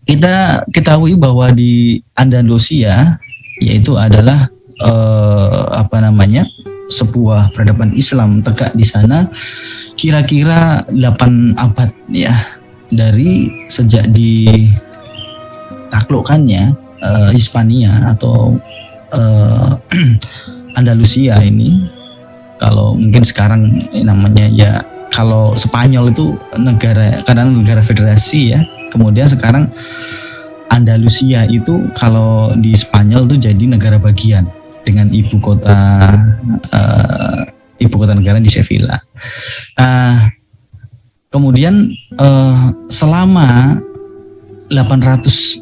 Kita ketahui bahwa di Andalusia yaitu adalah sebuah peradaban Islam tegak di sana kira-kira 8 abad ya, dari sejak ditaklukkannya Hispania atau Andalusia ini. Kalau mungkin sekarang namanya ya, kalau Spanyol itu negara, kadang negara federasi ya. Kemudian sekarang Andalusia itu kalau di Spanyol itu jadi negara bagian dengan ibu kota negara di Sevilla. Kemudian selama 805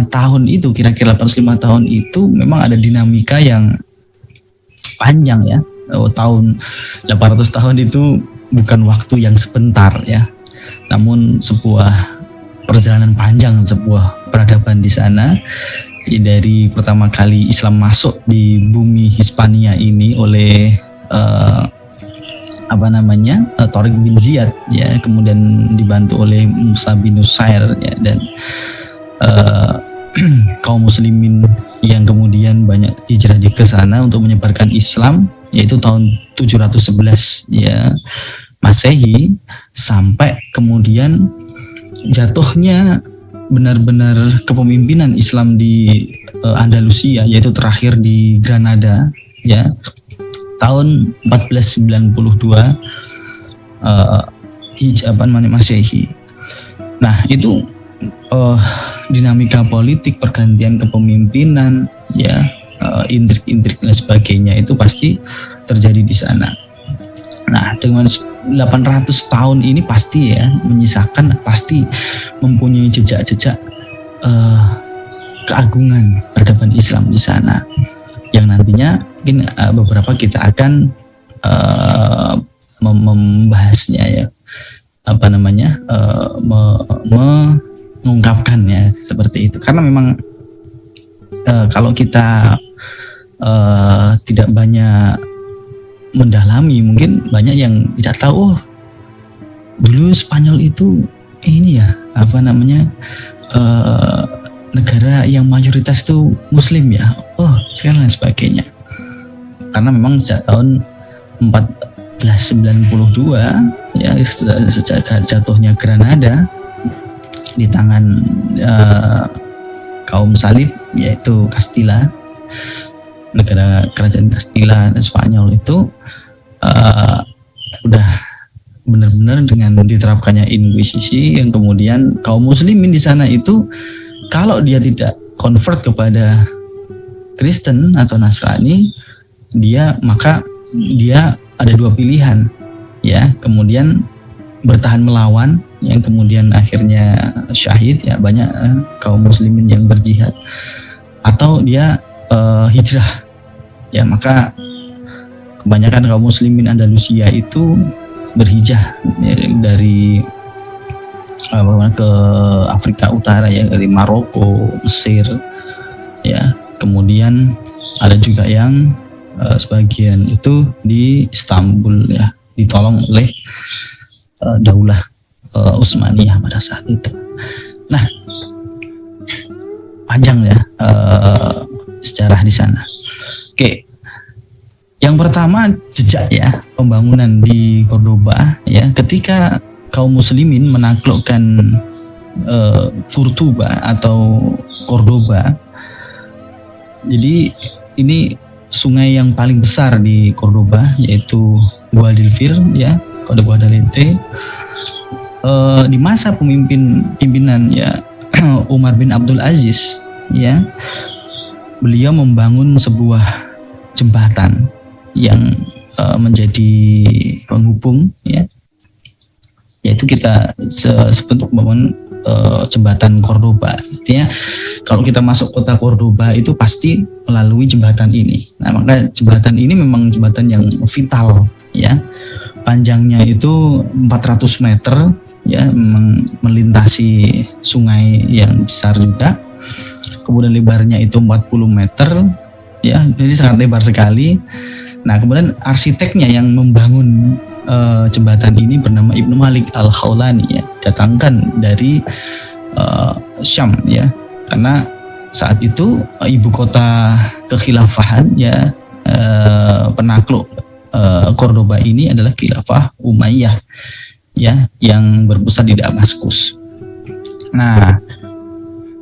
tahun itu, kira-kira 805 tahun itu memang ada dinamika yang panjang ya. Tahun 800 tahun itu bukan waktu yang sebentar ya, namun sebuah perjalanan panjang, sebuah peradaban di sana. Dari pertama kali Islam masuk di bumi Hispania ini oleh Tariq bin Ziyad ya, kemudian dibantu oleh Musa bin Nusair ya, dan kaum muslimin yang kemudian banyak hijrah ke sana untuk menyebarkan Islam, yaitu tahun 711 ya Masehi, sampai kemudian jatuhnya benar-benar kepemimpinan Islam di Andalusia, yaitu terakhir di Granada ya tahun 1492 Masehi. Nah, itu dinamika politik, pergantian kepemimpinan ya, intrik-intrik dan sebagainya itu pasti terjadi di sana. Nah, dengan 800 tahun ini pasti ya menyisakan, pasti mempunyai jejak-jejak keagungan peradaban Islam di sana, yang nantinya mungkin beberapa kita akan membahasnya ya, mengungkapkannya seperti itu. Karena memang kalau kita tidak banyak mendalami, mungkin banyak yang tidak tahu, dulu Spanyol itu ini ya negara yang mayoritas itu Muslim ya, sekarang dan sebagainya. Karena memang sejak tahun 1492 ya, sejak jatuhnya Granada di tangan kaum salib, yaitu Castilla, negara kerajaan Castilla dan Spanyol itu udah benar-benar dengan diterapkannya Inkuisisi, yang kemudian kaum muslimin di sana itu kalau dia tidak convert kepada Kristen atau Nasrani, maka dia ada dua pilihan ya, kemudian bertahan melawan, yang kemudian akhirnya syahid ya, banyak kaum muslimin yang berjihad, atau dia hijrah ya. Maka kebanyakan kaum muslimin Andalusia itu berhijrah ya, dari ke Afrika Utara ya, dari Maroko, Mesir ya. Kemudian ada juga yang sebagian itu di Istanbul ya, ditolong oleh Daulah Utsmaniyah pada saat itu. Nah, panjang ya sejarah di sana. Oke, yang pertama jejak ya pembangunan di Cordoba ya, ketika kaum muslimin menaklukkan Kurtuba atau Cordoba. Jadi ini sungai yang paling besar di Cordoba, yaitu Guadalquivir ya, Guadalete. Di masa pimpinan ya Umar bin Abdul Aziz ya, beliau membangun sebuah jembatan yang menjadi penghubung ya, yaitu kita sebut membangun jembatan Cordoba. Artinya kalau kita masuk kota Cordoba itu pasti melalui jembatan ini. Nah, maka jembatan ini memang jembatan yang vital ya. Panjangnya itu 400 meter ya, memang melintasi sungai yang besar juga. Kemudian lebarnya itu 40 meter ya, jadi sangat lebar sekali. Nah, kemudian arsiteknya yang membangun jembatan ini bernama Ibnu Malik Al-Khawlani ya, datangkan dari Syam ya, karena saat itu ibu kota kekhilafahan ya, penakluk Cordoba ini adalah Khilafah Umayyah ya, yang berpusat di Damaskus. Nah,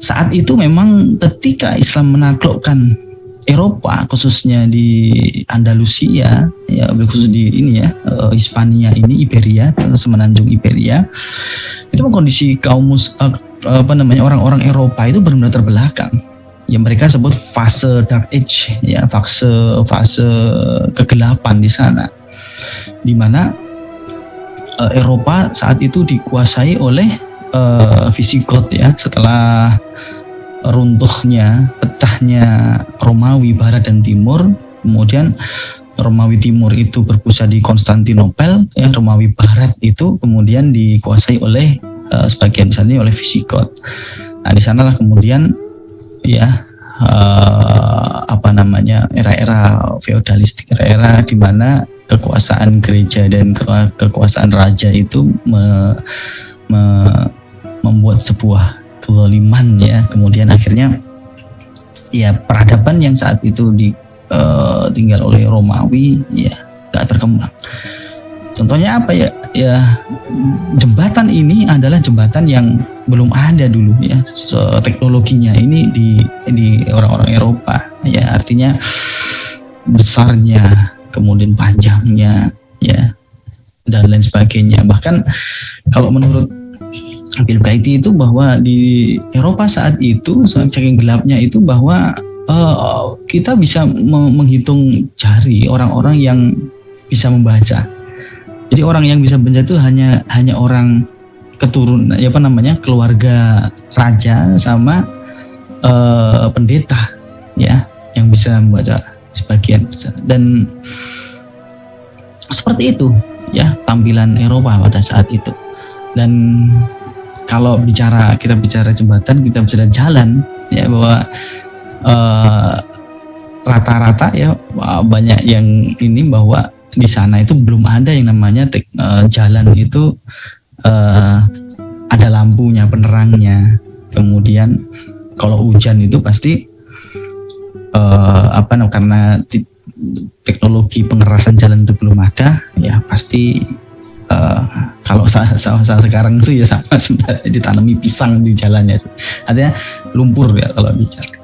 saat itu memang ketika Islam menaklukkan Eropa, khususnya di Andalusia ya, khusus di ini ya, Hispania ini, Iberia, semenanjung Iberia, itu kondisi orang-orang Eropa itu benar-benar terbelakang. Ya, mereka sebut fase Dark Age ya, fase kegelapan di sana, di mana Eropa saat itu dikuasai oleh Visigoth ya, setelah runtuhnya, pecahnya Romawi Barat dan Timur. Kemudian Romawi Timur itu berpusat di Konstantinopel ya, Romawi Barat itu kemudian dikuasai oleh sebagian besarnya oleh Visigoth. Nah, di sanalah kemudian ya era-era feodalistik, era di mana kekuasaan gereja dan kekuasaan raja itu membuat sebuah kezaliman ya. Kemudian akhirnya ya peradaban yang saat itu tinggal oleh Romawi ya gak berkembang. Contohnya apa ya? Ya, jembatan ini adalah jembatan yang belum ada dulu ya. Teknologinya ini di orang-orang Eropa ya, artinya besarnya, kemudian panjangnya ya, dan lain sebagainya. Bahkan kalau menurut Bill Kaiti itu bahwa di Eropa saat itu saking gelapnya itu bahwa kita bisa menghitung jari orang-orang yang bisa membaca. Jadi orang yang bisa membaca itu hanya orang keturunan keluarga raja sama pendeta ya, yang bisa membaca sebagian besar. Dan seperti itu ya tampilan Eropa pada saat itu. Dan kalau kita bicara jembatan, kita bicara jalan ya, bahwa rata-rata ya banyak yang ini bahwa di sana itu belum ada yang namanya jalan itu ada lampunya, penerangnya. Kemudian kalau hujan itu pasti karena teknologi pengerasan jalan itu belum ada ya, pasti kalau sawah sekarang itu ya sama sebenarnya, ditanami pisang di jalannya, artinya lumpur ya kalau bicara.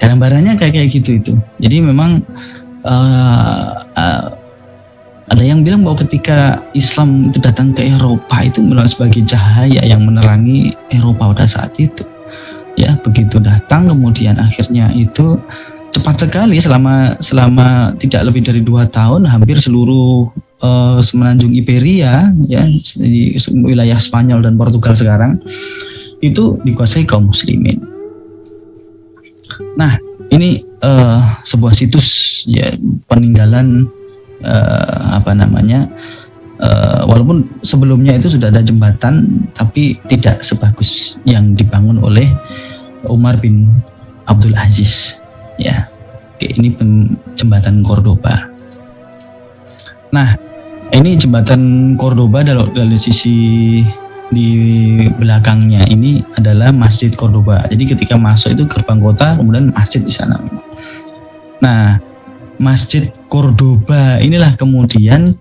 Gambarannya kayak gitu itu. Jadi memang ada yang bilang bahwa ketika Islam itu datang ke Eropa itu memang sebagai cahaya yang menerangi Eropa pada saat itu. Ya, begitu datang kemudian akhirnya itu cepat sekali, selama tidak lebih dari 2 tahun hampir seluruh semenanjung Iberia ya, di wilayah Spanyol dan Portugal sekarang itu dikuasai kaum muslimin. Nah, ini sebuah situs ya, peninggalan walaupun sebelumnya itu sudah ada jembatan tapi tidak sebagus yang dibangun oleh Umar bin Abdul Aziz ya. Oke, ini jembatan Cordoba. Nah, ini jembatan Cordoba dari sisi di belakangnya ini adalah Masjid Cordoba. Jadi ketika masuk itu gerbang kota, kemudian masjid di sana. Nah, Masjid Cordoba inilah kemudian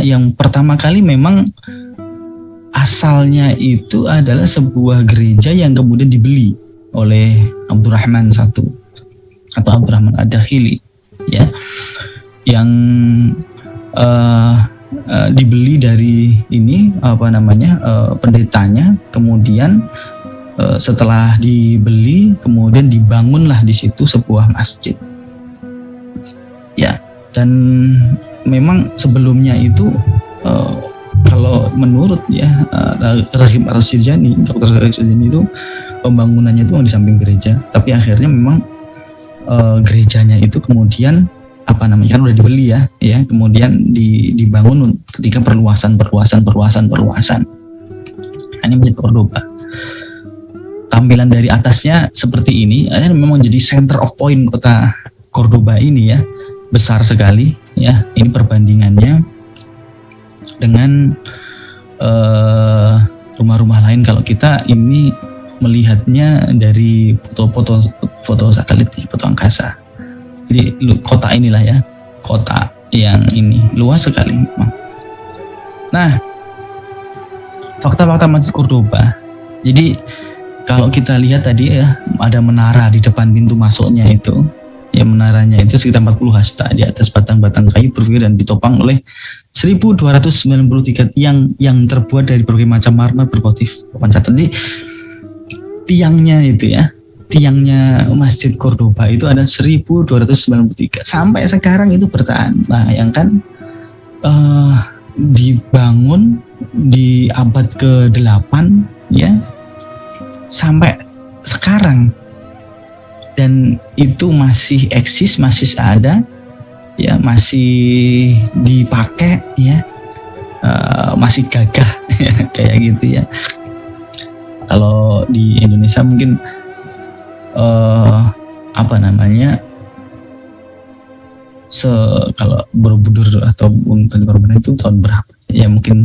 yang pertama kali memang asalnya itu adalah sebuah gereja yang kemudian dibeli oleh Abdurrahman I atau Abdurrahman Ad-Dakhili ya, yang dibeli dari ini pendetanya. Kemudian setelah dibeli kemudian dibangunlah di situ sebuah masjid ya. Dan memang sebelumnya itu kalau menurut ya Raghib Al-Sirjani, Dr. Al-Sirjani itu pembangunannya itu di samping gereja, tapi akhirnya memang gerejanya itu kemudian kan udah dibeli ya, kemudian dibangun ketika perluasan. Ini Masjid Cordoba. Tampilan dari atasnya seperti ini, memang jadi center of point kota Cordoba ini ya, besar sekali ya. Ini perbandingannya dengan rumah-rumah lain kalau kita ini melihatnya dari foto satelit, foto angkasa. Jadi kota inilah ya, kota yang ini luas sekali memang. Nah, fakta-fakta Masjid Cordoba. Jadi kalau kita lihat tadi ya, ada menara di depan pintu masuknya itu. Ya, menaranya itu sekitar 40 hasta di atas batang-batang kayu berfigura dan ditopang oleh 1293 tiang yang terbuat dari berbagai macam marmer bermotif papan catur. Jadi tiangnya itu ya, tiangnya Masjid Cordoba itu ada 1293 sampai sekarang itu bertahan. Bayangkan dibangun di abad ke-8 ya, sampai sekarang, dan itu masih eksis, masih ada ya, masih dipakai ya, masih gagah ya, kayak gitu ya. Kalau di Indonesia mungkin apa namanya, kalau Borobudur ataupun Prambanan itu tahun berapa ya, mungkin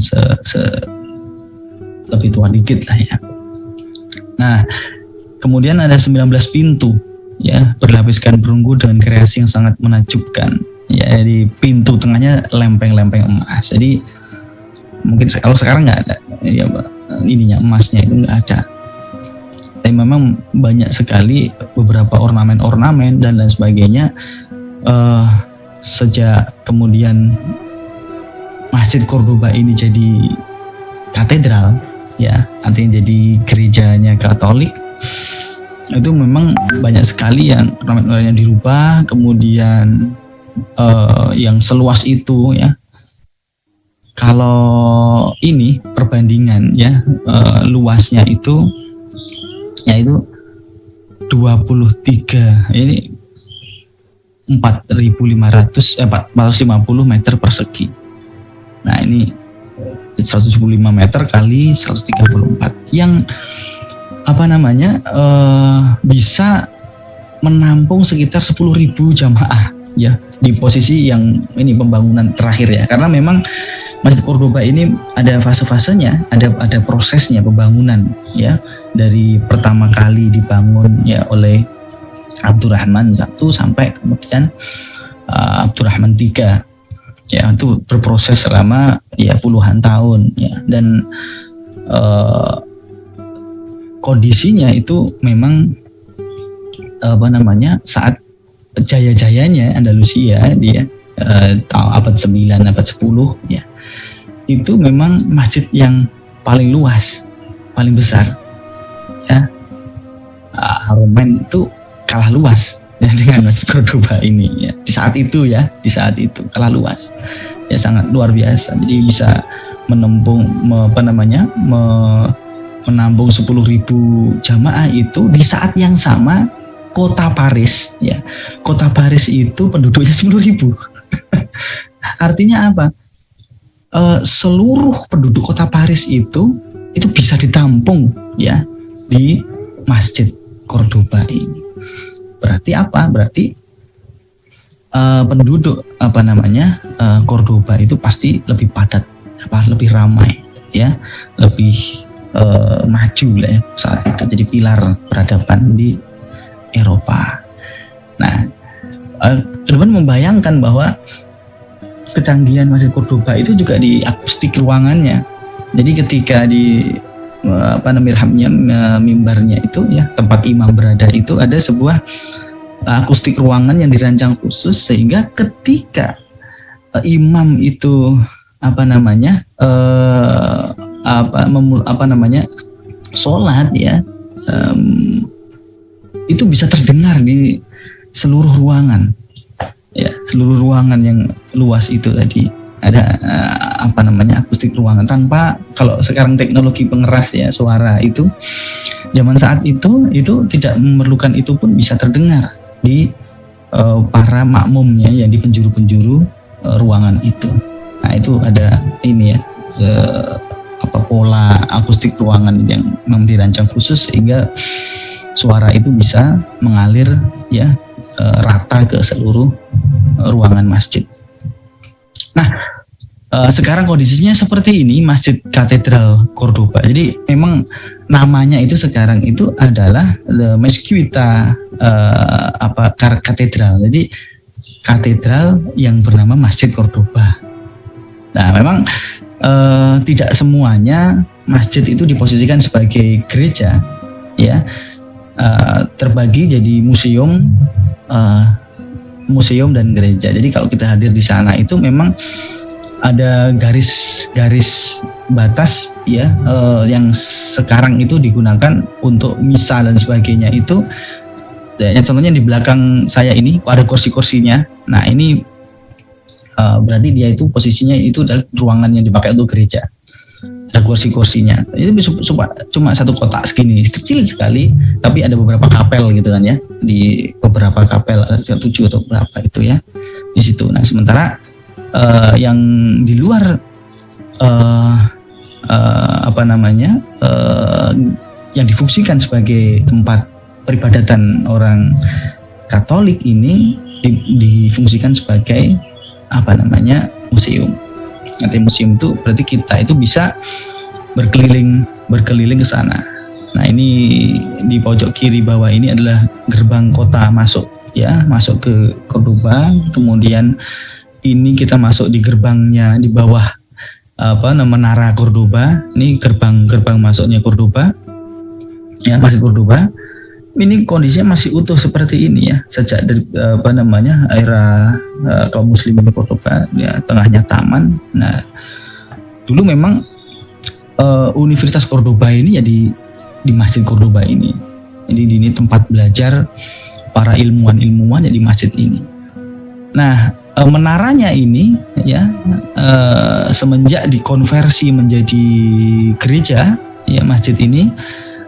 lebih tua dikit lah ya. Nah, kemudian ada 19 pintu ya, berlapiskan perunggu dengan kreasi yang sangat menakjubkan ya. Di pintu tengahnya lempeng-lempeng emas. Jadi mungkin kalau sekarang nggak ada ya, ininya emasnya itu nggak ada. Tapi memang banyak sekali beberapa ornamen-ornamen dan lain sebagainya. Sejak kemudian Masjid Cordoba ini jadi katedral ya, artinya jadi gerejanya Katolik, itu memang banyak sekali yang ornamen-ornamennya dirubah. Kemudian yang seluas itu ya, kalau ini perbandingan ya, luasnya itu yaitu 23, ini 450 meter persegi. Nah, ini 175 meter kali 134 yang apa namanya, bisa menampung sekitar 10.000 jamaah ya, di posisi yang ini pembangunan terakhir ya. Karena memang Masjid Cordoba ini ada fase-fasenya, ada prosesnya pembangunan ya, dari pertama kali dibangun ya oleh Abdurrahman I sampai kemudian Abdurrahman III ya, itu berproses selama ya puluhan tahun ya. Dan kondisinya itu memang apa namanya, saat jaya-jayanya Andalusia dia abad 9, abad 10 ya, itu memang masjid yang paling luas, paling besar ya. Haramain itu kalah luas ya dengan Masjid Cordoba ini ya, di saat itu ya, di saat itu kalah luas ya, sangat luar biasa. Jadi bisa menampung menampung 10.000 jamaah itu di saat yang sama. Kota Paris ya, kota Paris itu penduduknya 10.000. Artinya apa? Seluruh penduduk kota Paris itu bisa ditampung ya di Masjid Cordoba ini. Berarti apa? Berarti penduduk Cordoba itu pasti lebih padat, lebih ramai ya, lebih maju lah ya saat itu, jadi pilar peradaban di Eropa. Nah, kemudian membayangkan bahwa kecanggihan Masjid Cordoba itu juga di akustik ruangannya. Jadi ketika di mimbarnya itu ya, tempat imam berada itu ada sebuah akustik ruangan yang dirancang khusus, sehingga ketika imam itu sholat ya, itu bisa terdengar di seluruh ruangan ya, seluruh ruangan yang luas itu tadi ada akustik ruangan. Tanpa, kalau sekarang teknologi pengeras ya suara itu, zaman saat itu tidak memerlukan, itu pun bisa terdengar di para makmumnya yang di penjuru-penjuru ruangan itu. Nah, itu ada ini ya, pola akustik ruangan yang memang dirancang khusus sehingga suara itu bisa mengalir ya, rata ke seluruh ruangan masjid. Nah, sekarang kondisinya seperti ini, Masjid Katedral Cordoba. Jadi memang namanya itu sekarang itu adalah The Mezquita Katedral. Jadi katedral yang bernama Masjid Cordoba. Nah, memang tidak semuanya masjid itu diposisikan sebagai gereja, ya. Terbagi jadi museum dan gereja. Jadi kalau kita hadir di sana itu memang ada garis batas, ya, yang sekarang itu digunakan untuk misa dan sebagainya itu. Ya, contohnya di belakang saya ini ada kursi-kursinya. Nah, ini berarti dia itu posisinya itu adalah ruangan yang dipakai untuk gereja. Ada kursi-kursinya. Itu cuma satu kotak segini, kecil sekali, tapi ada beberapa kapel gitu kan ya. Di beberapa kapel, ada 7 atau berapa itu ya di situ. Nah, sementara yang di luar yang difungsikan sebagai tempat peribadatan orang Katolik ini difungsikan sebagai museum. Nanti museum itu berarti kita itu bisa berkeliling ke sana. Nah, ini di pojok kiri bawah ini adalah gerbang kota masuk ke Cordoba. Kemudian ini kita masuk di gerbangnya di bawah Menara Cordoba. Ini gerbang masuknya Cordoba, ya, Masjid Cordoba. Ini kondisinya masih utuh seperti ini ya, sejak dari era kaum muslimin di Cordoba, ya, tengahnya taman. Nah, dulu memang Universitas Cordoba ini ya di Masjid Cordoba ini. Jadi ini tempat belajar para ilmuwan ya di masjid ini. Nah, menaranya ini ya semenjak dikonversi menjadi gereja, ya, masjid ini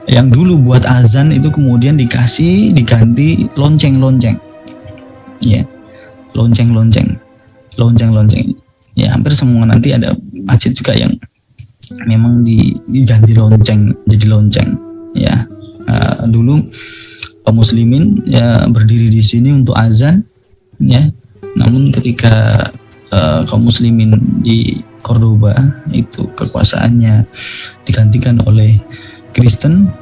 yang dulu buat azan itu kemudian diganti lonceng-lonceng, ya, lonceng-lonceng. Ya, hampir semua nanti ada masjid juga yang memang diganti lonceng jadi lonceng, ya. Dulu kaum muslimin ya berdiri di sini untuk azan, ya. Namun ketika kaum muslimin di Cordoba itu kekuasaannya digantikan oleh Kristen,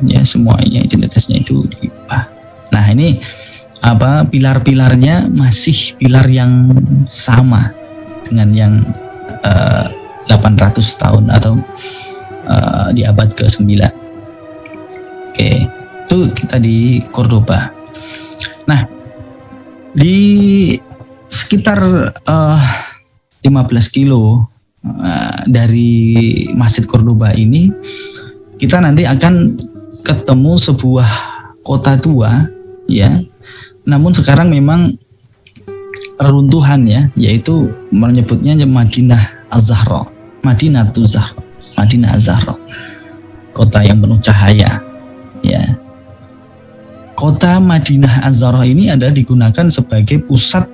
ya, semuanya identitasnya itu diubah. Nah, ini pilar-pilarnya masih pilar yang sama dengan yang 800 tahun atau di abad ke-9. Oke, itu kita di Cordoba. Nah, di sekitar 15 kilo dari Masjid Cordoba ini kita nanti akan ketemu sebuah kota tua, ya. Namun sekarang memang reruntuhan, ya, yaitu menyebutnya Madinah Az-Zahra, Madinah Az-Zahra, kota yang penuh cahaya, ya. Kota Madinah Az-Zahra ini adalah digunakan sebagai pusat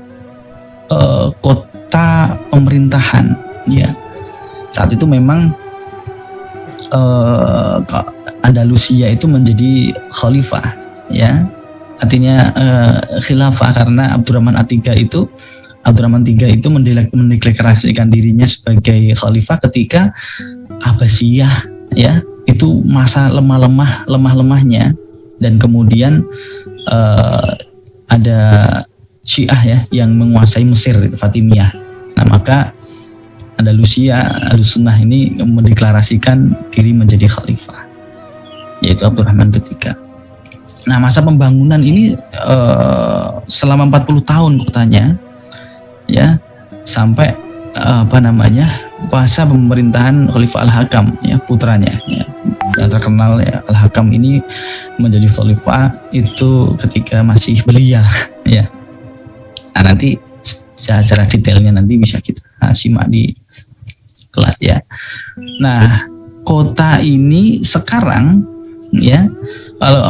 kota pemerintahan, ya. Saat itu memang Andalusia itu menjadi khalifah, ya, artinya khilafah karena Abdurrahman III itu mendeklarasikan dirinya sebagai khalifah ketika Abbasiyah, ya, itu masa lemah-lemahnya, dan kemudian ada Syiah, ya, yang menguasai Mesir, itu Fatimiyah. Nah, maka Andalusia, Ahlussunnah ini mendeklarasikan diri menjadi khalifah, yaitu Abdurrahman III. Nah, masa pembangunan ini selama 40 tahun kotanya, ya, sampai masa pemerintahan Khalifah Al-Hakam, ya, putranya, ya, yang terkenal, ya, Al-Hakam ini menjadi khalifah itu ketika masih belia, ya. Nah, nanti secara detailnya nanti bisa kita simak di kelas, ya. Nah, kota ini sekarang, ya, kalau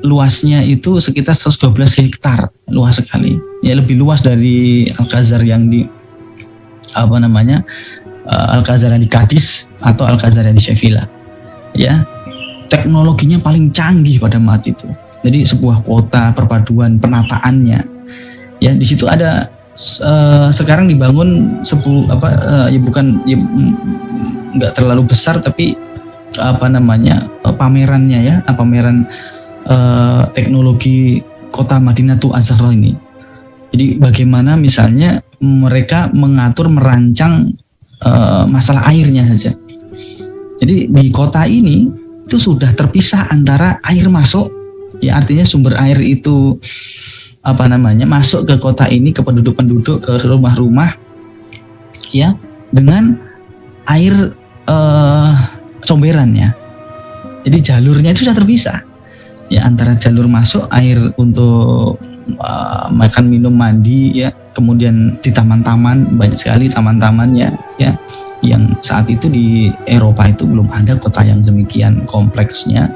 luasnya itu sekitar 112 hektar, luas sekali, ya, lebih luas dari Alcazar yang di Alcazar yang di Cadiz atau Alcazar yang di Sevilla, ya. Teknologinya paling canggih pada saat itu. Jadi sebuah kota perpaduan penataannya, ya, di situ ada sekarang dibangun 10 ya bukan ya, nggak terlalu besar, tapi pamerannya ya, pameran teknologi kota Madinatul Azhar ini. Jadi bagaimana misalnya mereka mengatur, merancang masalah airnya saja. Jadi di kota ini itu sudah terpisah antara air masuk, ya artinya sumber air itu masuk ke kota ini, ke penduduk-penduduk, ke rumah-rumah, ya, dengan air comberannya. Jadi jalurnya itu sudah terpisah, ya, antara jalur masuk air untuk makan, minum, mandi, ya, kemudian di taman-taman, banyak sekali taman-tamannya, ya, yang saat itu di Eropa itu belum ada kota yang demikian kompleksnya,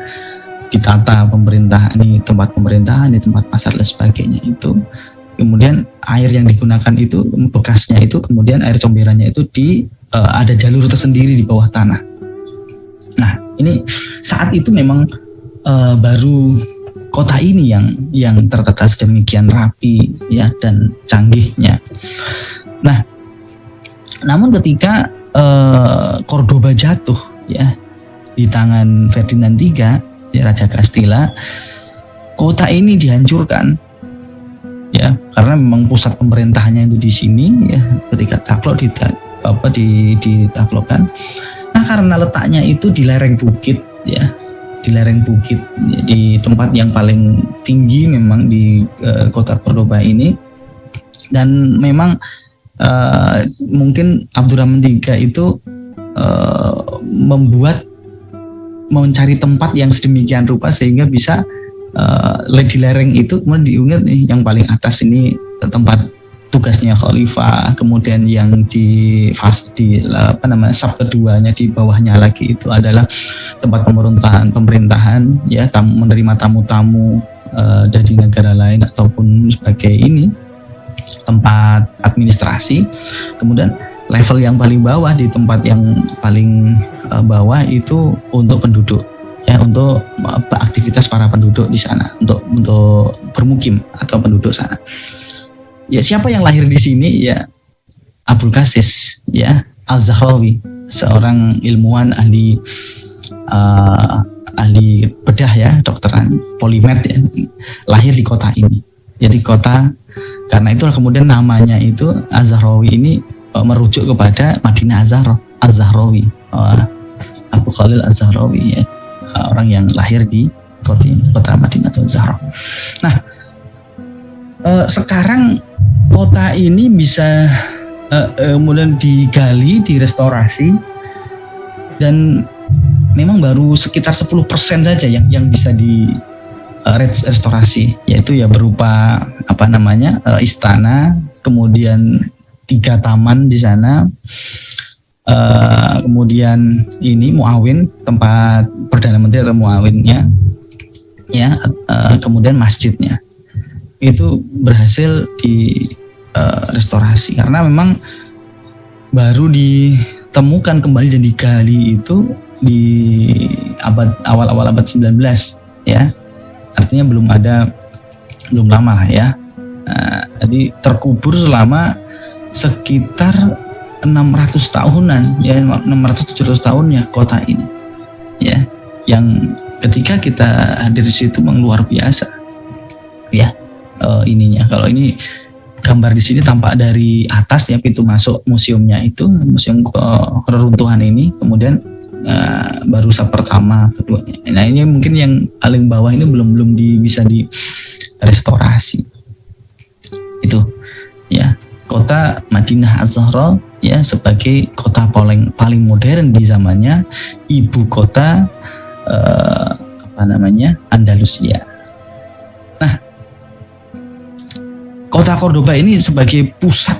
ditata pemerintahan, ini tempat pemerintahan, ini tempat pasar dan sebagainya itu. Kemudian air yang digunakan itu, bekasnya itu, kemudian air comberannya itu ada jalur tersendiri di bawah tanah. Nah, ini saat itu memang baru kota ini yang tertata sedemikian rapi, ya, dan canggihnya. Nah, namun ketika Cordoba jatuh, ya, di tangan Ferdinand III, ya, Raja Castilla, kota ini dihancurkan, ya, karena memang pusat pemerintahannya itu di sini, ya, ketika takluk ditaklukkan. Nah, karena letaknya itu di lereng bukit, ya, di lereng bukit, ya, di tempat yang paling tinggi memang di kota Cordoba ini, dan memang mungkin Abdurrahman III itu mencari tempat yang sedemikian rupa sehingga bisa di lereng itu kemudian diingat nih, yang paling atas ini tempat tugasnya khalifah, kemudian yang di saf keduanya di bawahnya lagi itu adalah tempat pemerintahan, ya, menerima tamu-tamu dari negara lain ataupun sebagai ini tempat administrasi. Kemudian level yang paling bawah, di tempat yang paling bawah itu untuk penduduk, ya, untuk aktivitas para penduduk di sana, untuk bermukim atau penduduk sana. Ya, siapa yang lahir di sini? Ya, Abul Qasis, ya, Al-Zahrawi, seorang ilmuwan ahli bedah, ya, dokteran, polimed, ya, lahir di kota ini. Jadi karena itulah kemudian namanya itu Az-Zahrawi ini merujuk kepada Madinah Az-Zahrawi, Abu Khalil Az-Zahrawi, ya, orang yang lahir di kota Madinah Az-Zahra. Nah, sekarang kota ini bisa kemudian digali, direstorasi, dan memang baru sekitar 10% saja yang bisa di restorasi, yaitu ya berupa istana, kemudian 3 taman di sana, kemudian ini Muawin, tempat Perdana Menteri atau Muawinnya, ya, kemudian masjidnya itu berhasil di restorasi karena memang baru ditemukan kembali dan digali itu di awal abad 19, ya. Artinya belum lama lah, ya. Jadi terkubur selama sekitar 600 tahunan, ya, 600-700 tahun, ya, kota ini, ya, yang ketika kita hadir di situ memang luar biasa, ya, ininya. Kalau ini gambar di sini tampak dari atas, ya, pintu masuk museumnya itu, museum keruntuhan ini, kemudian baru sab pertama, keduanya. Nah, ini mungkin yang paling bawah ini belum bisa direstorasi. Itu, ya, kota Madinah Az-Zahra, ya, sebagai kota paling modern di zamannya, ibu kota Andalusia. Nah, kota Cordoba ini sebagai pusat,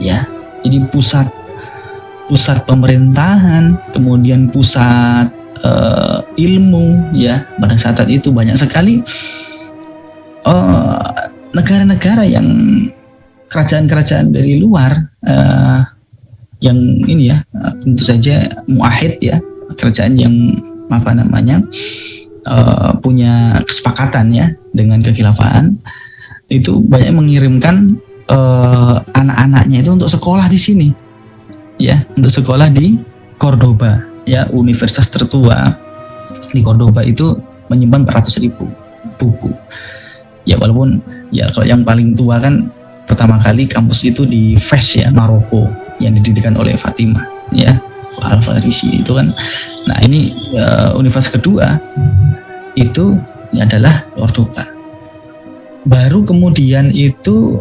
ya, jadi pusat pemerintahan, kemudian pusat ilmu, ya. Pada saat itu banyak sekali negara-negara yang kerajaan-kerajaan dari luar yang ini, ya, tentu saja muahid, ya, kerajaan yang punya kesepakatan, ya, dengan kekhilafahan, itu banyak mengirimkan anak-anaknya itu untuk sekolah di sini, ya, untuk sekolah di Cordoba, ya, universitas tertua di Cordoba itu menyimpan 400.000 buku. Ya walaupun ya kalau yang paling tua kan pertama kali kampus itu di Fes, ya, Maroko, yang didirikan oleh Fatimah, ya, Al-Farisi itu kan. Nah ini universitas kedua itu adalah Cordoba. Baru kemudian itu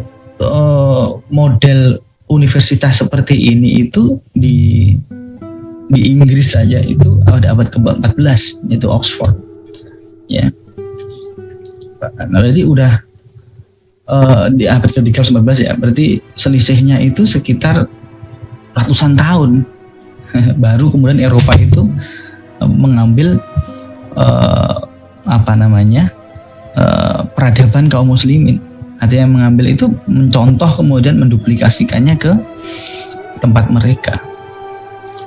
model universitas seperti ini itu di Inggris saja itu ada abad ke-14, yaitu Oxford, ya. Nah, berarti udah di abad ke-13-14, ya, berarti selisihnya itu sekitar ratusan tahun. Baru kemudian Eropa itu mengambil peradaban kaum muslimin. Artinya mengambil itu, mencontoh kemudian menduplikasikannya ke tempat mereka.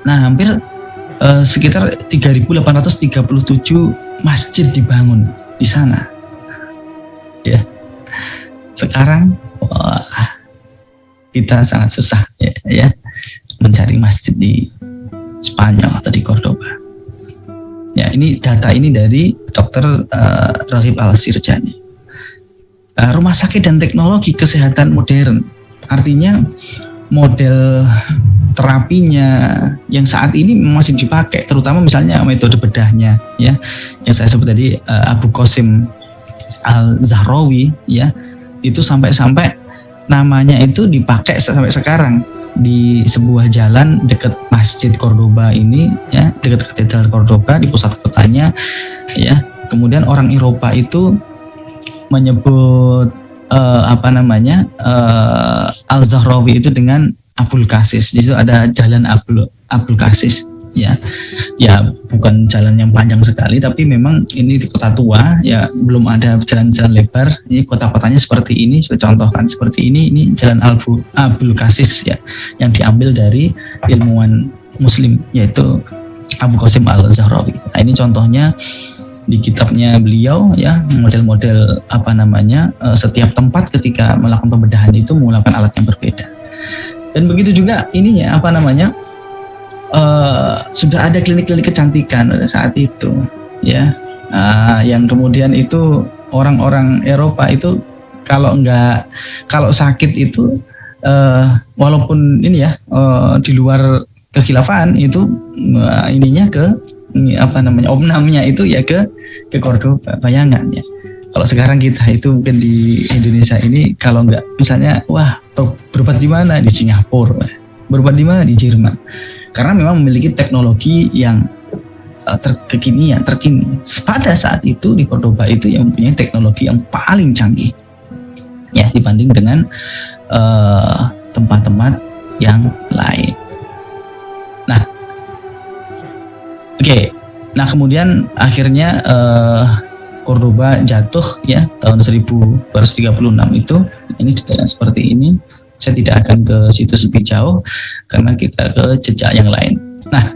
Nah, hampir sekitar 3.837 masjid dibangun di sana. Ya. Sekarang kita sangat susah, ya mencari masjid di Spanyol atau di Cordoba. Ya, ini data ini dari Dr. Raghib Al-Sirjani. Rumah sakit dan teknologi kesehatan modern, artinya model terapinya yang saat ini masih dipakai, terutama misalnya metode bedahnya, ya, yang saya sebut tadi, Abu Qasim Al-Zahrawi, ya, itu sampai namanya itu dipakai sampai sekarang di sebuah jalan dekat Masjid Cordoba ini, ya, dekat Katedral Cordoba di pusat kotanya, ya. Kemudian orang Eropa itu menyebut Al-Zahrawi itu dengan Abul Qasis. Jadi itu ada jalan Abul Qasis, ya bukan jalan yang panjang sekali, tapi memang ini di kota tua, ya, belum ada jalan-jalan lebar. Ini kota-kotanya seperti ini, saya contohkan seperti ini jalan Abul Qasis, ya, yang diambil dari ilmuwan Muslim yaitu Abu Qasim Al-Zahrawi. Nah, ini contohnya di kitabnya beliau, ya, model-model setiap tempat ketika melakukan pembedahan itu menggunakan alat yang berbeda. Dan begitu juga ininya sudah ada klinik-klinik kecantikan pada saat itu, ya, yang kemudian itu orang-orang Eropa itu kalau sakit itu walaupun ini, ya, di luar kekhilafan itu opnamnya itu ya ke Cordoba. Bayangan, ya, kalau sekarang kita itu mungkin di Indonesia ini kalau nggak misalnya berobat di mana, di Singapura, berobat di mana, di Jerman, karena memang memiliki teknologi yang terkini. Pada saat itu di Cordoba itu yang mempunyai teknologi yang paling canggih, ya, dibanding dengan tempat-tempat yang lain. Nah, nah kemudian akhirnya Cordoba jatuh, ya, tahun 1236 itu. Ini detailnya seperti ini. Saya tidak akan ke situs lebih jauh karena kita ke jejak yang lain. Nah,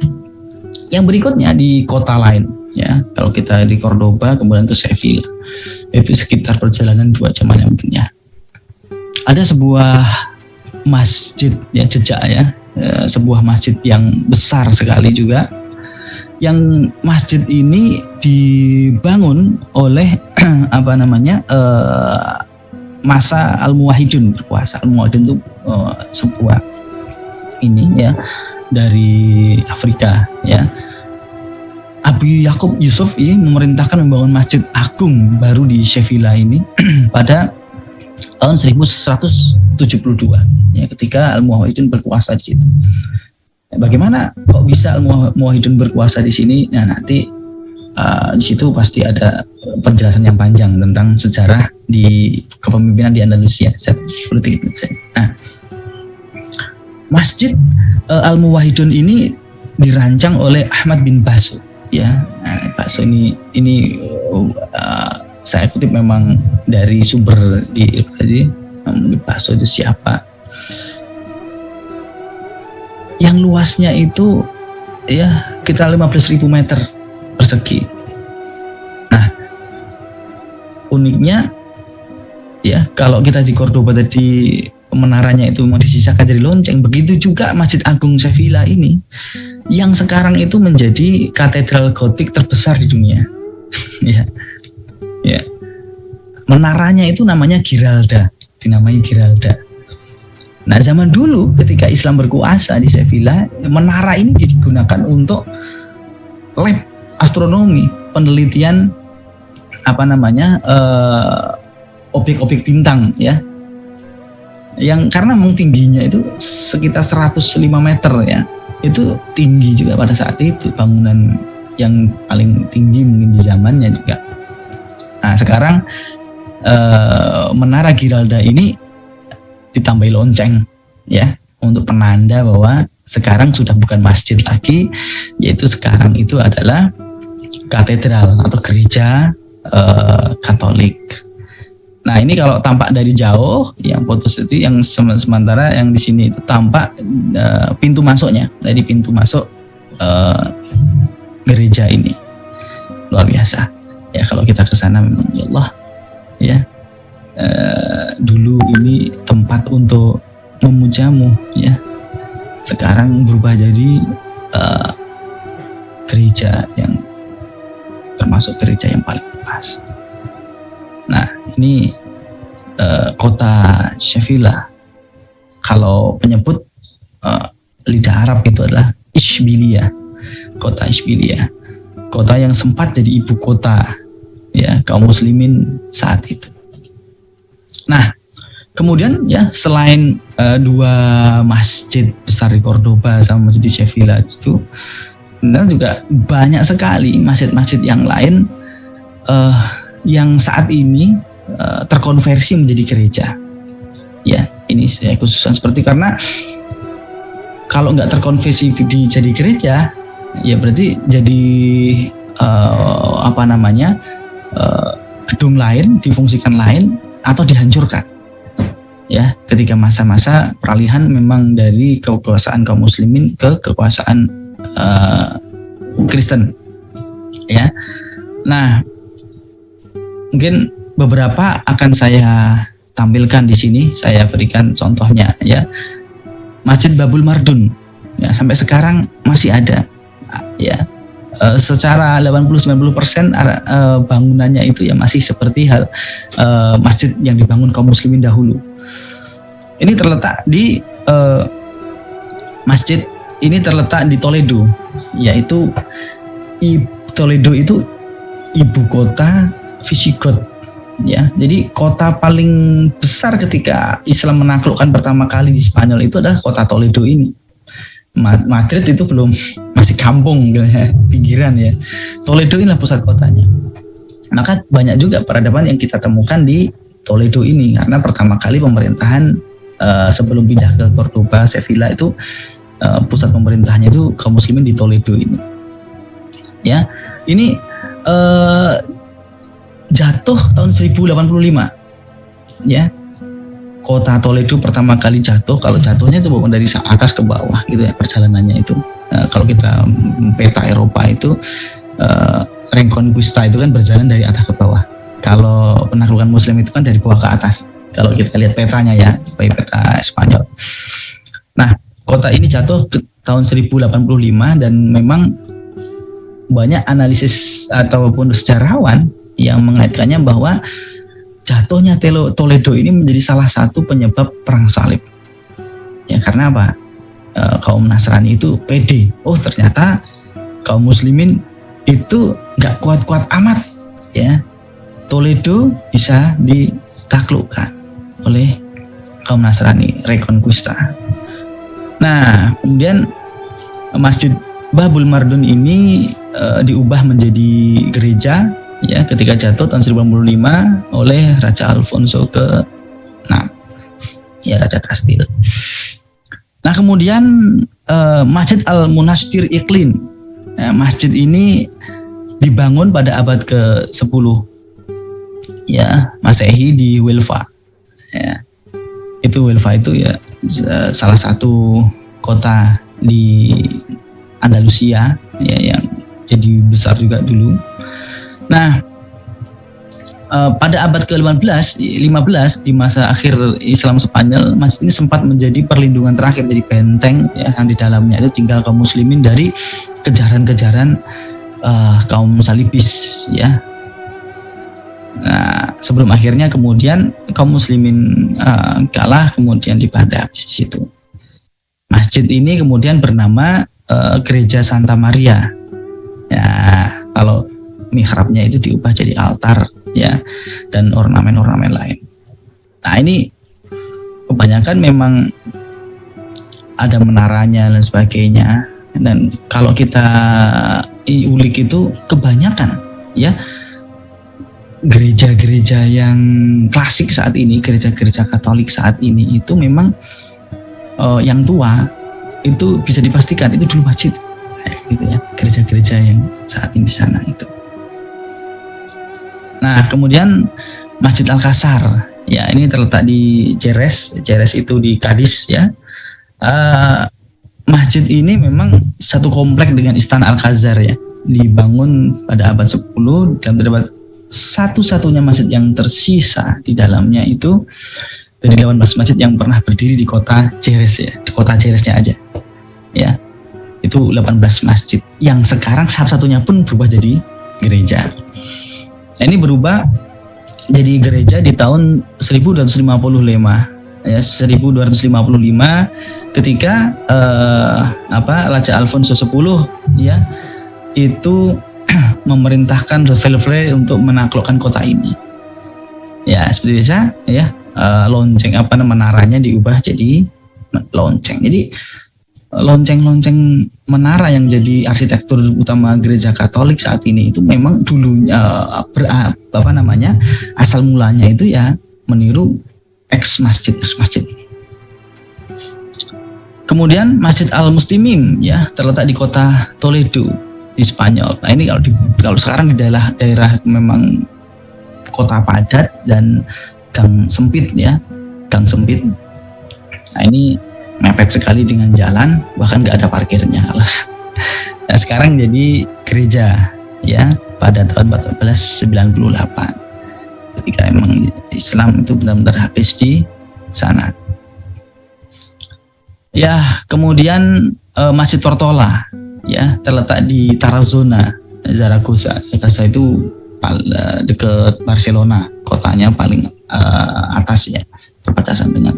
yang berikutnya di kota lain, ya, kalau kita di Cordoba kemudian ke Sevilla, itu sekitar perjalanan 2 jam mungkin, ya. Ada sebuah masjid, ya, jejak, ya, sebuah masjid yang besar sekali juga. Yang masjid ini dibangun oleh masa Al-Muwahhidun berkuasa. Al-Muwahhidun itu sebuah ini, ya, dari Afrika, ya. Abu Yakub Yusuf ini memerintahkan membangun masjid agung baru di Sevilla ini pada tahun 1172, ya, ketika Al-Muwahhidun berkuasa di situ. Bagaimana kok bisa Al-Muwahhidun berkuasa di sini? Nah, nanti di situ pasti ada penjelasan yang panjang tentang sejarah di kepemimpinan di Andalusia seperti itu. Nah, Masjid Al-Muwahhidun ini dirancang oleh Ahmad bin Baso, ya. Nah, Baso ini saya kutip memang dari sumber di Baso itu siapa? Yang luasnya itu, ya, kita 15.000 meter persegi. Nah, uniknya, ya, kalau kita di Cordoba tadi menaranya itu mau disisakan jadi lonceng. Begitu juga Masjid Agung Sevilla ini, yang sekarang itu menjadi katedral gotik terbesar di dunia. Ya, ya. Menaranya itu namanya Giralda, dinamai Giralda. Nah, zaman dulu ketika Islam berkuasa di Sevilla, menara ini digunakan untuk lab astronomi, penelitian objek-objek bintang, ya. Yang karena memang tingginya itu sekitar 105 meter, ya. Itu tinggi juga pada saat itu, bangunan yang paling tinggi mungkin di zamannya juga. Nah, sekarang menara Giralda ini ditambahi lonceng, ya, untuk penanda bahwa sekarang sudah bukan masjid lagi, yaitu sekarang itu adalah katedral atau gereja Katolik. Nah, ini kalau tampak dari jauh, yang foto itu, yang sementara yang di sini itu tampak pintu masuknya, dari pintu masuk gereja ini. Luar biasa. Ya, kalau kita ke sana memang ya Allah, ya, dulu ini tempat untuk memujamu, ya. Sekarang berubah jadi gereja yang termasuk gereja yang paling luas. Nah, ini kota Sevilla. Kalau penyebut lidah Arab itu adalah Isbilia, kota Isbilia, kota yang sempat jadi ibu kota, ya, kaum muslimin saat itu. Nah, kemudian ya selain dua masjid besar di Cordoba sama masjid di Sevilla itu, dan juga banyak sekali masjid-masjid yang lain yang saat ini terkonversi menjadi gereja. Ya, ini saya khususkan seperti karena kalau nggak terkonversi jadi gereja, ya berarti jadi gedung lain, difungsikan lain atau dihancurkan. Ya, ketika masa-masa peralihan memang dari kekuasaan kaum muslimin ke kekuasaan Kristen. Ya. Nah, mungkin beberapa akan saya tampilkan di sini, saya berikan contohnya, ya. Masjid Babul Mardun, ya, sampai sekarang masih ada, ya. Secara 80-90% bangunannya itu ya masih seperti hal masjid yang dibangun kaum muslimin dahulu. Ini terletak di masjid ini terletak di Toledo, yaitu Toledo itu ibu kota Visigoth, ya. Jadi kota paling besar ketika Islam menaklukkan pertama kali di Spanyol itu adalah kota Toledo ini. Madrid itu belum, masih kampung, ya, pinggiran, ya. Toledo inilah pusat kotanya. Maka banyak juga peradaban yang kita temukan di Toledo ini, karena pertama kali pemerintahan sebelum pindah ke Cordoba, Sevilla itu pusat pemerintahannya itu kaum muslimin di Toledo ini. Ya, ini jatuh tahun 1085. Ya. Kota Toledo pertama kali jatuh, kalau jatuhnya itu bukan dari atas ke bawah gitu ya perjalanannya itu. Kalau kita peta Eropa itu Reconquista itu kan berjalan dari atas ke bawah. Kalau penaklukan muslim itu kan dari bawah ke atas. Kalau kita lihat petanya, ya, peta Spanyol. Nah, kota ini jatuh ke tahun 1085 dan memang banyak analisis ataupun sejarawan yang mengaitkannya bahwa jatuhnya Toledo ini menjadi salah satu penyebab perang salib. Ya, karena apa? Kaum Nasrani itu pede. Oh, ternyata kaum muslimin itu nggak kuat-kuat amat, ya. Toledo bisa ditaklukkan oleh kaum Nasrani, Reconquista. Nah, kemudian Masjid Babul Mardun ini diubah menjadi gereja, ya, ketika jatuh tahun 1085 oleh Raja Alfonso ke-6, ya, Raja Kastil. Nah, kemudian Masjid Al-Munastir Iqlin. Nah, masjid ini dibangun pada abad ke-10, ya, Masehi di Huelva. Ya. Itu Huelva itu ya salah satu kota di Andalusia, ya, yang jadi besar juga dulu. Nah, pada abad ke-15 di masa akhir Islam Spanyol, masjid ini sempat menjadi perlindungan terakhir, jadi benteng ya, yang di dalamnya itu tinggal kaum muslimin dari kejaran-kejaran kaum salibis ya. Nah, sebelum akhirnya kemudian kaum muslimin kalah, kemudian dibantai habis di situ. Masjid ini kemudian bernama Gereja Santa Maria. Ya, kalau mihrabnya itu diubah jadi altar ya, dan ornamen-ornamen lain. Nah, ini kebanyakan memang ada menaranya dan sebagainya. Dan kalau kita ulik itu kebanyakan ya gereja-gereja yang klasik saat ini, gereja-gereja Katolik saat ini itu memang yang tua itu bisa dipastikan itu dulu masjid, gitu ya, gereja-gereja yang saat ini di sana itu. Nah, kemudian Masjid Alcázar, ya ini terletak di Jerez itu di Cadiz ya. Masjid ini memang satu komplek dengan Istana Alcázar ya, dibangun pada abad 10 dan terdapat satu-satunya masjid yang tersisa di dalamnya itu dari 18 masjid yang pernah berdiri di kota Jerez ya, di kota Jereznya aja ya, itu 18 masjid yang sekarang satu-satunya pun berubah jadi gereja. Nah, ini berubah jadi gereja di tahun 1255 ya, 1255 ketika Raja Alfonso X ya itu memerintahkan Velvere untuk menaklukkan kota ini. Ya, seperti biasa ya, lonceng menaranya diubah jadi lonceng. Jadi lonceng-lonceng menara yang jadi arsitektur utama gereja Katolik saat ini itu memang dulunya asal mulanya itu ya meniru ex masjid. Kemudian Masjid Al-Muslimin ya terletak di kota Toledo di Spanyol. Nah, ini kalau sekarang di daerah memang kota padat dan gang sempit ya, gang sempit. Nah, ini mepet sekali dengan jalan, bahkan nggak ada parkirnya. Nah, sekarang jadi gereja ya pada tahun 1498 ketika emang Islam itu benar-benar habis di sana. Ya, kemudian Masjid Tortola ya terletak di Tarazona, Zaragoza. Zaragoza itu dekat Barcelona, kotanya paling atas ya, perbatasan dengan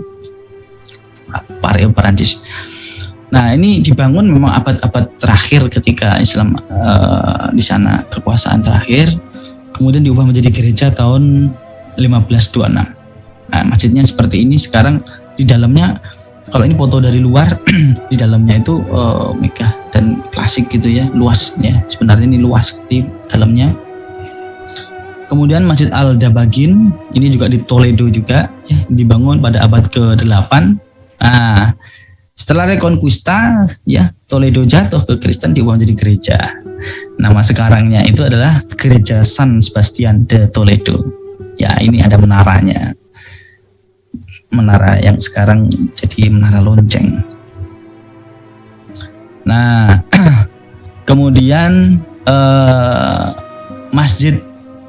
Perancis. Nah, ini dibangun memang abad-abad terakhir ketika Islam di sana kekuasaan terakhir, kemudian diubah menjadi gereja tahun 1526. Nah, masjidnya seperti ini sekarang. Di dalamnya, kalau ini foto dari luar, di dalamnya itu megah dan klasik gitu ya, luas ya. Sebenarnya ini luas di dalamnya. Kemudian Masjid Al-Dabaghin ini juga di Toledo juga ya, dibangun pada abad ke-8. Nah, setelah Reconquista ya, Toledo jatuh ke Kristen, diubah menjadi gereja. Nama sekarangnya itu adalah Gereja San Sebastian de Toledo. Ya, ini ada menaranya. Menara yang sekarang jadi menara lonceng. Nah, kemudian Masjid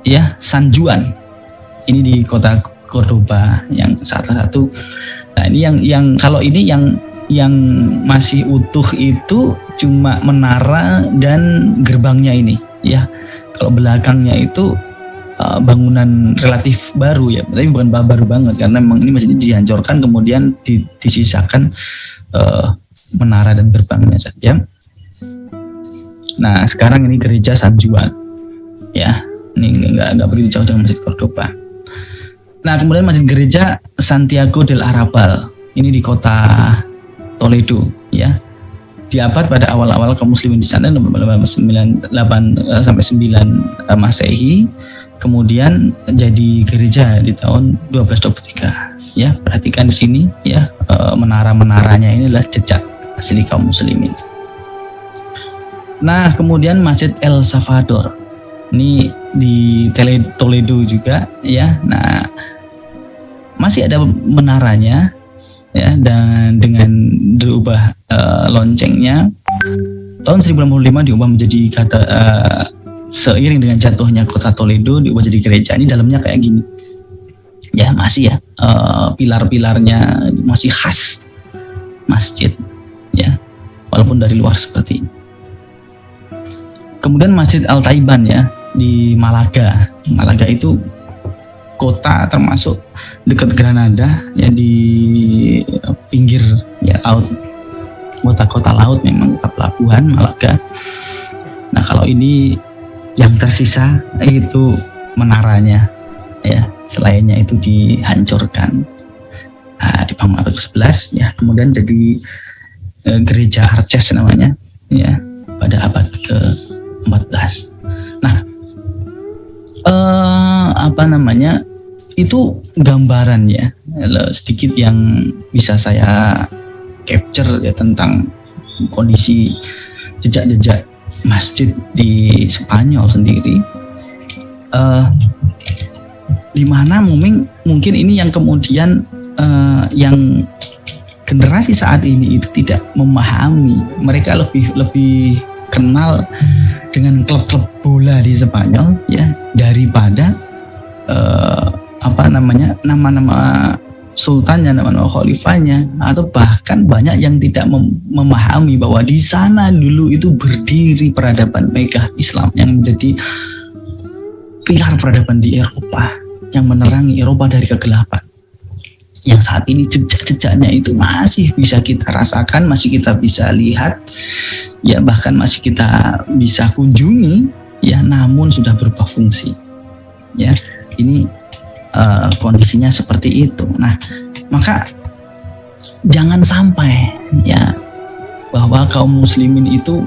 ya San Juan ini di kota Cordoba yang salah satu. Nah, ini yang kalau ini yang masih utuh itu cuma menara dan gerbangnya ini ya. Kalau belakangnya itu bangunan relatif baru ya, tapi bukan baru banget karena memang ini masih dihancurkan kemudian disisakan menara dan gerbangnya saja. Nah, sekarang ini gereja San Juan ya, ini nggak begitu jauh dengan Masjid Cordoba. Nah, kemudian Masjid Gereja Santiago del Arrabal ini di kota Toledo ya, diabad pada awal-awal kaum muslimin di sana 98 sampai 9 Masehi, kemudian jadi gereja di tahun 1223 ya. Perhatikan di sini ya, menara-menaranya ini adalah jejak asli kaum muslimin. Nah, kemudian Masjid El Salvador ini di Toledo juga ya. Nah, masih ada menaranya ya, dan dengan dirubah loncengnya tahun 1065 diubah menjadi seiring dengan jatuhnya kota Toledo diubah jadi gereja. Ini dalamnya kayak gini. Ya masih ya, pilar-pilarnya masih khas masjid ya, walaupun dari luar seperti ini. Kemudian Masjid Al-Taiban ya di Malaga. Malaga itu kota termasuk dekat Granada ya, di pinggir ya laut, kota laut, memang kota pelabuhan Malaga. Nah kalau ini yang tersisa itu menaranya ya, selainnya itu dihancurkan dibangun abad ke-11 ya, kemudian jadi gereja Arches namanya ya pada abad ke-14. Nah itu gambaran ya, sedikit yang bisa saya capture ya tentang kondisi jejak-jejak masjid di Spanyol sendiri, di mana mungkin ini yang kemudian yang generasi saat ini itu tidak memahami. Mereka lebih kenal dengan klub-klub bola di Spanyol ya daripada nama-nama sultannya, nama-nama khalifahnya, atau bahkan banyak yang tidak memahami bahwa di sana dulu itu berdiri peradaban megah Islam yang menjadi pilar peradaban di Eropa, yang menerangi Eropa dari kegelapan. Yang saat ini jejak-jejaknya itu masih bisa kita rasakan, masih kita bisa lihat, ya bahkan masih kita bisa kunjungi, ya namun sudah berubah fungsi. Ya, ini kondisinya seperti itu. Nah, maka jangan sampai ya bahwa kaum muslimin itu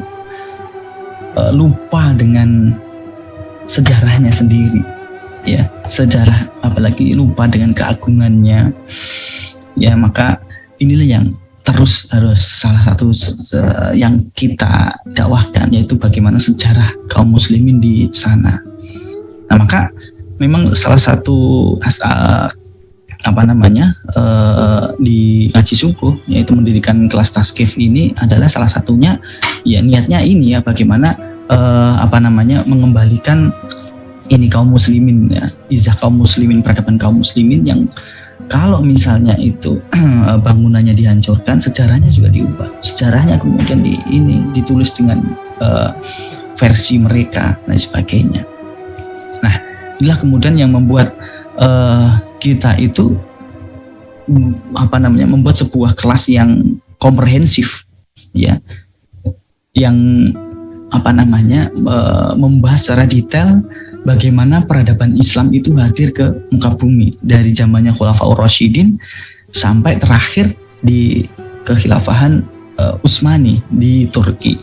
lupa dengan sejarahnya sendiri. Ya, sejarah, apalagi lupa dengan keagungannya ya, maka inilah yang terus harus salah satu yang kita dakwahkan, yaitu bagaimana sejarah kaum muslimin di sana. Nah maka memang salah satu di ngaji subuh, yaitu mendirikan kelas taskif ini adalah salah satunya ya, niatnya ini ya, bagaimana mengembalikan ini kaum muslimin ya, izah kaum muslimin, peradaban kaum muslimin yang kalau misalnya itu bangunannya dihancurkan, sejarahnya juga diubah, sejarahnya kemudian ditulis dengan versi mereka dan sebagainya. Nah inilah kemudian yang membuat kita itu membuat sebuah kelas yang komprehensif ya, yang membahas secara detail bagaimana peradaban Islam itu hadir ke muka bumi dari zamannya Khulafaur Rasyidin sampai terakhir di kekhilafahan Utsmani di Turki.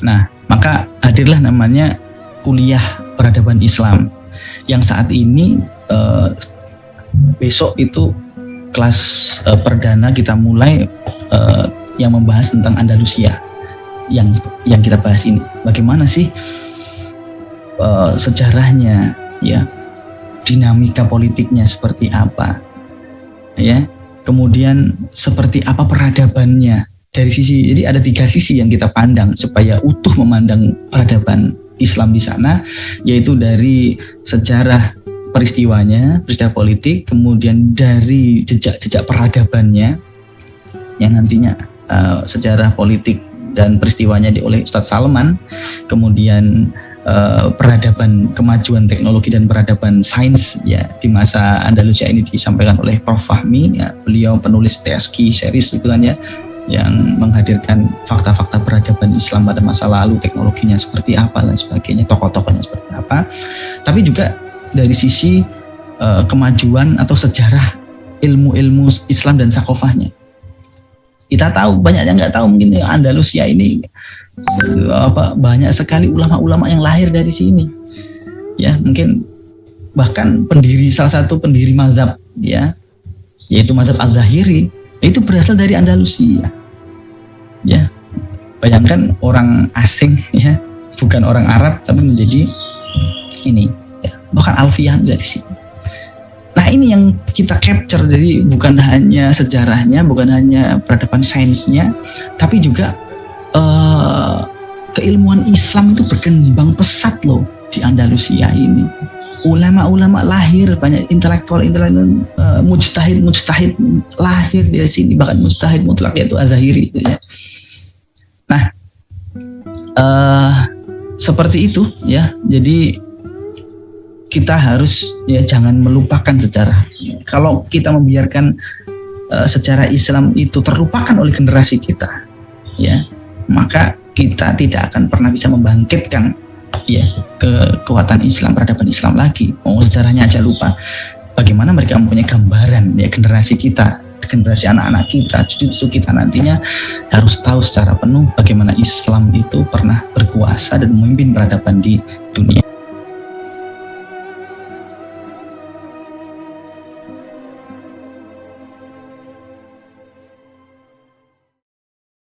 Nah, maka hadirlah namanya kuliah peradaban Islam yang saat ini besok itu kelas perdana kita mulai yang membahas tentang Andalusia yang kita bahas ini. Bagaimana sih sejarahnya ya, dinamika politiknya seperti apa ya, kemudian seperti apa peradabannya dari sisi, jadi ada 3 sisi yang kita pandang supaya utuh memandang peradaban Islam di sana, yaitu dari sejarah peristiwanya, peristiwa politik, kemudian dari jejak-jejak peradabannya yang nantinya sejarah politik dan peristiwanya oleh Ustadz Salman, kemudian peradaban kemajuan teknologi dan peradaban sains ya di masa Andalusia ini disampaikan oleh Prof. Fahmi ya, beliau penulis TSQ series itu kan ya, yang menghadirkan fakta-fakta peradaban Islam pada masa lalu, teknologinya seperti apa dan sebagainya, tokoh-tokohnya seperti apa. Tapi juga dari sisi kemajuan atau sejarah ilmu-ilmu Islam dan sakofahnya. Kita tahu, banyak yang nggak tahu mungkin ya, Andalusia ini banyak sekali ulama-ulama yang lahir dari sini ya, mungkin bahkan salah satu pendiri mazhab ya, yaitu mazhab Al-Zahiri, itu berasal dari Andalusia ya. Bayangkan orang asing ya, bukan orang Arab tapi menjadi ini ya, bahkan alfiah dari sini. Nah ini yang kita capture, jadi bukan hanya sejarahnya, bukan hanya peradaban sainsnya, tapi juga keilmuan Islam itu berkembang pesat loh di Andalusia ini. Ulama-ulama lahir, banyak intelektual mujtahid lahir dari sini, bahkan mujtahid mutlak yaitu Az-Zahiri gitu ya. Nah, seperti itu ya. Jadi kita harus ya jangan melupakan sejarah. Kalau kita membiarkan sejarah Islam itu terlupakan oleh generasi kita, ya, maka kita tidak akan pernah bisa membangkitkan ya kekuatan Islam, peradaban Islam lagi. Sejarahnya aja lupa. Bagaimana mereka mempunyai gambaran ya, generasi kita, generasi anak-anak kita, cucu-cucu kita nantinya harus tahu secara penuh bagaimana Islam itu pernah berkuasa dan memimpin peradaban di dunia.